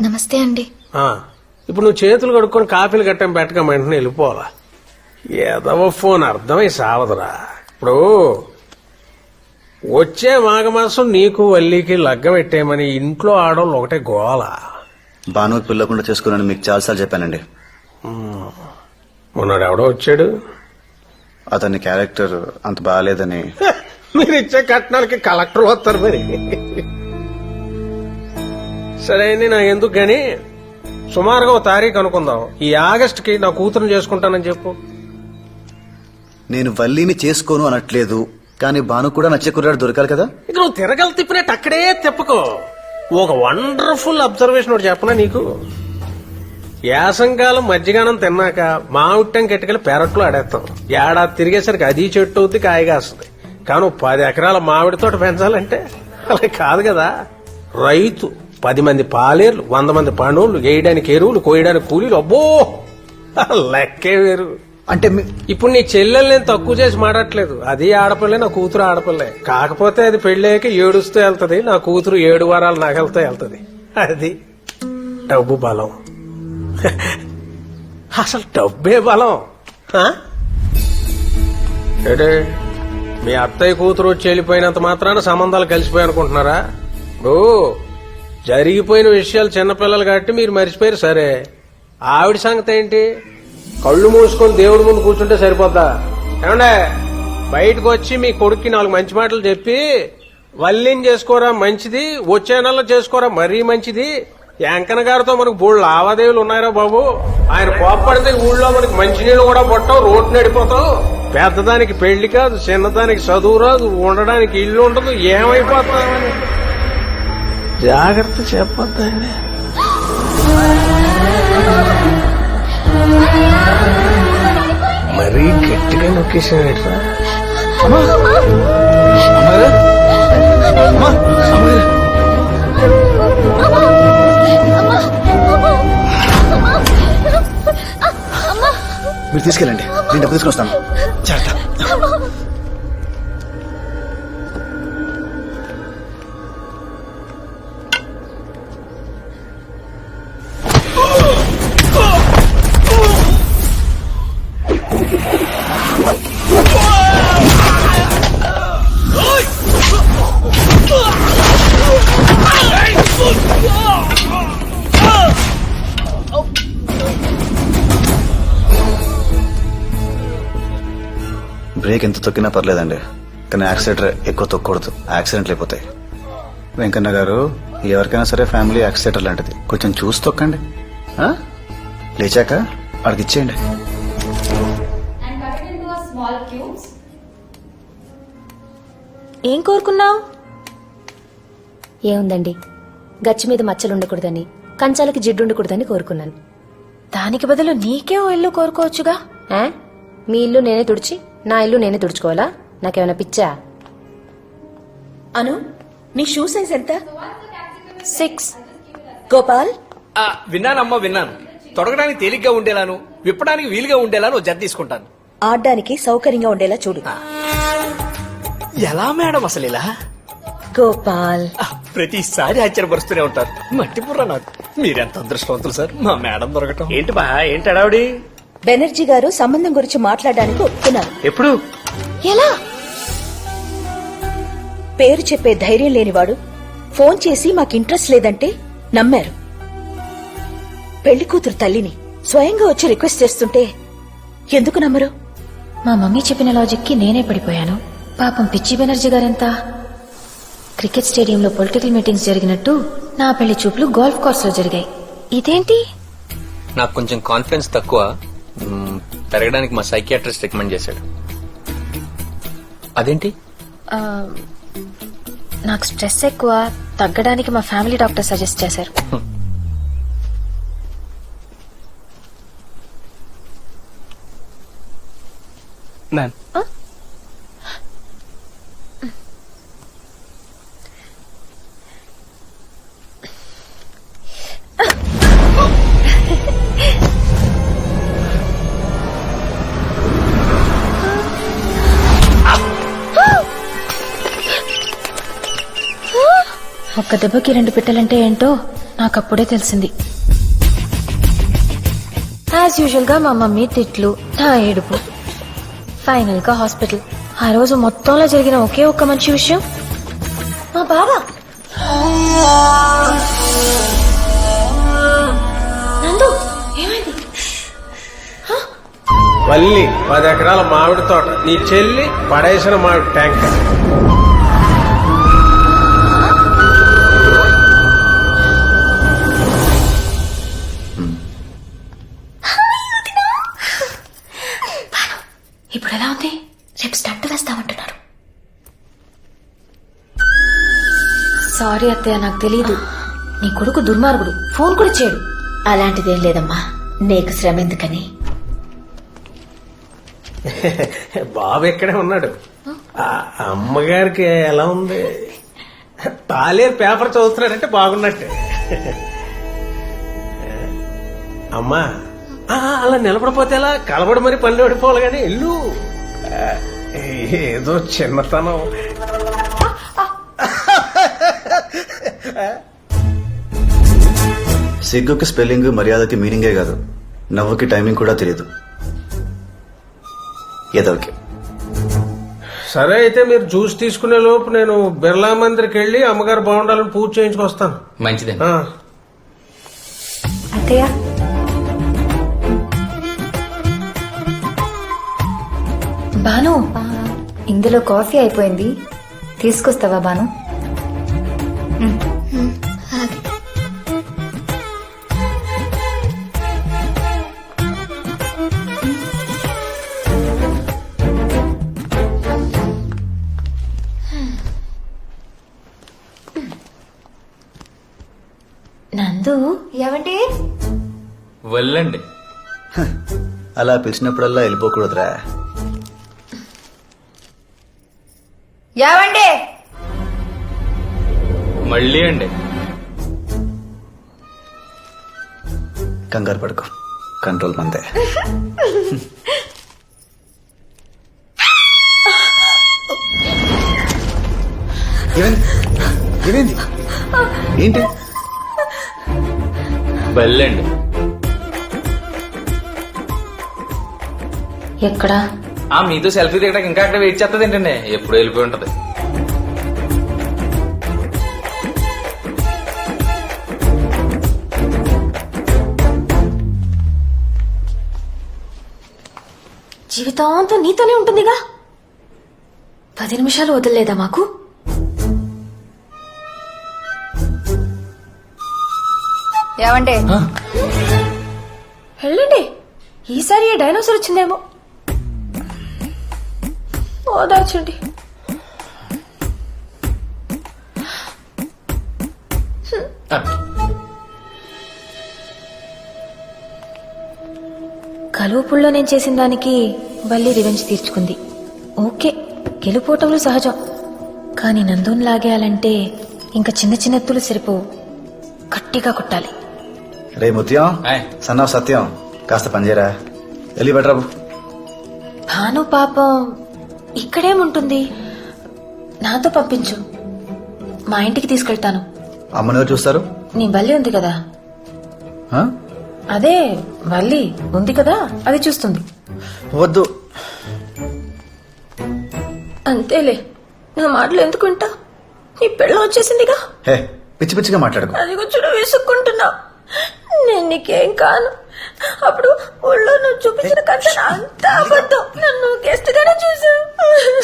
నమస్తే అండి. ఇప్పుడు నువ్వు చేతులు కడుక్కొని కాఫీలు గట్టం పెట్టక వెంటనే వెళ్ళిపోవాలా. ఏదవ ఫోన్ అర్థమై సావదురా. ఇప్పుడు వచ్చే మాఘమాసం నీకు వల్లికి లగ్గం పెట్టేయమని ఇంట్లో ఆడవాళ్ళు ఒకటే గోల. బాను పిల్లకుండా చేసుకున్నాను మీకు చాలాసార్లు చెప్పానండి. మొన్నడు ఎవడో వచ్చాడు, అతని క్యారెక్టర్ అంత బాగాలేదని. మీరు ఇచ్చే కట్నాలకి కలెక్టర్ వస్తారు మరి. సరే అండి, నాకు ఎందుకు గాని సుమారుగా ఓ తారీఖు అనుకుందాం. ఈ ఆగస్టుకి నా కూతురుని చేసుకుంటానని చెప్పు. నేను వల్లిని చేసుకోను అనట్లేదు, కానీ బాను కూడా నచ్చే కుర్రాడు దొరకాలి కదా. ఇక నువ్వు తిరగలు తిప్పినట్టు అక్కడే తిప్పకో. ఒక వండర్ఫుల్ అబ్జర్వేషన్ ఒకటి చెప్పనా నీకు. యాసంకాలం మధ్యగానం తిన్నాక మామిట్టం కెట్టుకెళ్ళి పెరట్లో ఆడేస్తాం. ఏడాది తిరిగేసరికి అది చెట్టు అవుతుంది, కాయగా వస్తుంది. కానీ 10 ఎకరాల మామిడి తోట పెంచాలంటే అలా కాదు కదా. రైతు 10 మంది పాలేర్లు, 100 మంది పనులు, వేయడానికి ఎరువులు, కోయడానికి కూలీలు, అబ్బో లెక్కే వేరు. అంటే ఇప్పుడు నీ చెల్లెలు నేను తక్కువ చేసి మాట్లాడట్లేదు. అది ఆడపిల్లే, నా కూతురు ఆడపిల్లే. కాకపోతే అది పెళ్ళాక ఏడుస్తూ వెళ్తది, నా కూతురు 7 వారాలు నగలతో వెళ్తది. అది డబ్బు బలం. అసలు డబ్బే బలం. ఏడే మీ అత్తయ్య కూతురు వచ్చి వెళ్ళిపోయినంత మాత్రాన సంబంధాలు కలిసిపోయి అనుకుంటున్నారా? ఓ జరిగిపోయిన విషయాలు చిన్నపిల్లలు కాబట్టి మీరు మర్చిపోయారు. సరే, ఆవిడ సంగతి ఏంటి? కళ్ళు మూసుకొని దేవుడి ముందు కూర్చుంటే సరిపోద్దా? ఏమండే బయటకు వచ్చి మీ కొడుక్కి 4 మంచి మాటలు చెప్పి వల్లిని చేసుకోరా మంచిది, వచ్చే నెలలో చేసుకోరా మరీ మంచిది. వెంకన్న గారితో మనకు 3 లావాదేవీలు ఉన్నాయరా బాబు. ఆయన కోప్పడితే ఊళ్ళో మనకి మంచినీళ్ళు కూడా పట్టవు, రోడ్డు నడిపోతావు. పెద్దదానికి పెళ్లి కాదు, చిన్నదానికి చదువు రాదు, ఉండడానికి ఇల్లు ఉండదు, ఏమైపోతామని జాగ్రత్త చెప్పొద్దండి. మరీ గట్టిగా నొక్కేసాడరా. మీరు తీసుకెళ్ళండి, నేను డబ్బు తీసుకుని వస్తాను. జాగ్రత్త. బ్రేక్ ఎంత తొక్కినా పర్లేదండి, కానీ యాక్సిలేటర్ ఎక్కువ తొక్కకూడదు, యాక్సిడెంట్లు అయిపోతాయి. వెంకన్న గారు, ఎవరికైనా సరే ఫ్యామిలీ యాక్సిలేటర్ లాంటిది, కొంచెం చూసి తొక్కండి. లేచాక అడిగి ఇచ్చేయండి. ఏం కోరుకున్నావు? ఏముందండి, గచ్చి మీద మచ్చలు ఉండకూడదని, కంచాలకి జిడ్డు ఉండకూడదని కోరుకున్నాను. దానికి బదులు నీకే ఓ ఇల్లు కోరుకోవచ్చుగా. మీ ఇల్లు నేనే తుడిచి నా ఇల్లు నేనే తుడుచుకోవాలా? నాకేమైనా పిచ్చా? అను, నీ షూ సైజ్ ఎంత? 6. గోపాల్, విన్నానమ్మా, విన్నాను. తొడగడానికి తేలిగ్గా ఉండేలాను, విప్పడానికి వీలుగా ఉండేలాను జత తీసుకుంటాను. ఆడడానికి సౌకర్యంగా ఉండేలా చూడు. ఎలా మేడం అసలు ఇలా? గోపాల్, ప్రతిసారి ఆశ్చర్యపరుస్తూనే ఉంటారు. మట్టిపుర్ర నాకు. మీరెంత అదృష్టవంతులు సార్, మా మేడం దొరకటం. ఏంటి బా, ఏంటి అడావిడి? బెనర్జీ గారు సంబంధం గురించి మాట్లాడడానికి ఒప్పుకున్నారు. ఎప్పుడు? ఎలా? పేరు చెప్పే ధైర్యం లేనివాడు ఫోన్ చేసి మాకు ఇంట్రెస్ట్ లేదంటే నమ్మారు. పెళ్లి కూతురు తల్లిని స్వయంగా వచ్చి రిక్వెస్ట్ చేస్తుంటే ఎందుకు నమ్మరు? మా మమ్మీ చెప్పిన లాజిక్ కి నేనే పడిపోయాను. పాపం పిచ్చి బెనర్జీ గారెంత. క్రికెట్ స్టేడియంలో పొలిటికల్ మీటింగ్స్ జరిగినట్టు నా పెళ్లి చూపులు గోల్ఫ్ కోర్స్ లో జరిగాయి. ఇదేంటి? నాకు కొంచెం కాన్ఫిడెన్స్ తక్కువ, పెరగడానికి మా సైకియాట్రిస్ట్ రికమెండ్ చేశాడు. అదేంటి? నాకు స్ట్రెస్ ఎక్కువ, తగ్గడానికి మా ఫ్యామిలీ డాక్టర్ సజెస్ట్ చేశారు. ఒక్క దెబ్బకి 2 పిట్టలంటే ఏంటో నాకప్పుడే తెలిసింది. యాజ్ యూజువల్ గా మా మమ్మీ తిట్లు, నా ఏడుపు, ఫైనల్ గా హాస్పిటల్. ఆ రోజు మొత్తంలో జరిగిన ఒకే ఒక్క మంచి విషయం, మా బావ నందు ఏమైంది? వల్లి 10 ఎకరాల మామిడి తోట, నీ చెల్లి పడేసిన మామిడి ట్యాంక్. ఇప్పుడు ఎలా ఉంది? రేపు స్టంట్ వేస్తామంటున్నారు. సారీ అత్తయ్య, నాకు తెలియదు. నీ కొడుకు దుర్మార్గుడు, ఫోన్ కూడా చేయడు. అలాంటిదేం లేదమ్మా, నీకు శ్రమ ఎందుకని. బాబు ఇక్కడే ఉన్నాడు. ఆ అమ్మగారికి ఎలా ఉంది? తాలేరు పేపర్ చదువుతున్నాడంటే బాగున్నట్టే. అమ్మా అలా నిలబడిపోతే ఎలా? కలబడి మరి పనులు ఓడిపోవాలి కానీ ఇల్లు ఏదో చిన్నతనం. సిగ్గుకి స్పెల్లింగ్, మర్యాదకి మీనింగే కాదు, నవ్వుకి టైమింగ్ కూడా తెలియదు. ఏదోకి సరే అయితే మీరు జ్యూస్ తీసుకునే లోపు నేను బిర్లా మందిరికి వెళ్ళి అమ్మగారు బాగుండాలని పూజ చేయించుకొస్తాను. మంచిదండి. ఆ. అత్తయ్య బాను, ఇందులో కాఫీ అయిపోయింది, తీసుకొస్తావా బాను? నందు ఏమంటే వెళ్ళండి. అలా పిలిచినప్పుడల్లా వెళ్ళిపోకూడదురా. ఏమంటే మళ్ళీ అండి. కంగారు పడుకో, కంట్రోల్ మందే. ఏమైంది? ఏంటి? వెళ్ళండి. ఎక్కడా? మీతో సెల్ఫీ దిగడానికి ఇంకా అక్కడ వెయిట్ చేస్తుంది ఏంటండి? ఎప్పుడు వెళ్ళిపోయి ఉంటది. జీవితాంతం నీతోనే ఉంటుందిగా. 10 నిమిషాలు వదిలేదా మాకు? ఏమంటే వెళ్ళండి. ఈసారి ఏ డైనోసార్ వచ్చిందేమో, ఓదార్చండి. కలువుపుల్లో నేను చేసిన దానికి వల్లి రివెంజ్ తీర్చుకుంది. ఓకే, గెలుపోవటంలో సహజం. కానీ నందుని లాగేయాలంటే ఇంకా చిన్న చిన్న ఎత్తులు సరిపోవు, గట్టిగా కొట్టాలి. రే ముత్యం, ఆయ్. సన్నాఫ్ సత్యం, కాస్త పనిచేయరా. వెళ్ళి బట్రాబు. భాను పాపం ఇక్కడేముంటుంది, నాతో పంపించు, మా ఇంటికి తీసుకెళ్తాను. అమ్మని ఎవరు చూస్తారు? నీ బల్లి ఉంది కదా, ఆ? అదే వల్లి ఉంది కదా, అది చూస్తుంది. వద్దు. అంతేలే, నా మాటలు ఎందుకు వింటా? నీ పెళ్ళం వచ్చేసిందిగా, హే, పిచ్చి పిచ్చిగా మాట్లాడుకో. అది కూర్చొని విసుక్కుంటున్నా. నేను నీకేం కాను. అప్పుడు ఊళ్ళో నువ్వు చూపించిన కథ అంతా అబద్ధం. నన్ను గెస్ట్ గానే చూసావు.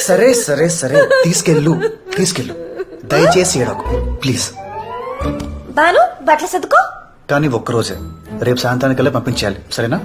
సరే సరే సరే, తీసుకెళ్ళు. దయచేసి ఏడకు ప్లీజ్. బాను, బట్టలు సర్దుకో. కానీ ఒక్కరోజే, రేపు సాయంత్రానికల్లా పంపించేయాలి, సరేనా?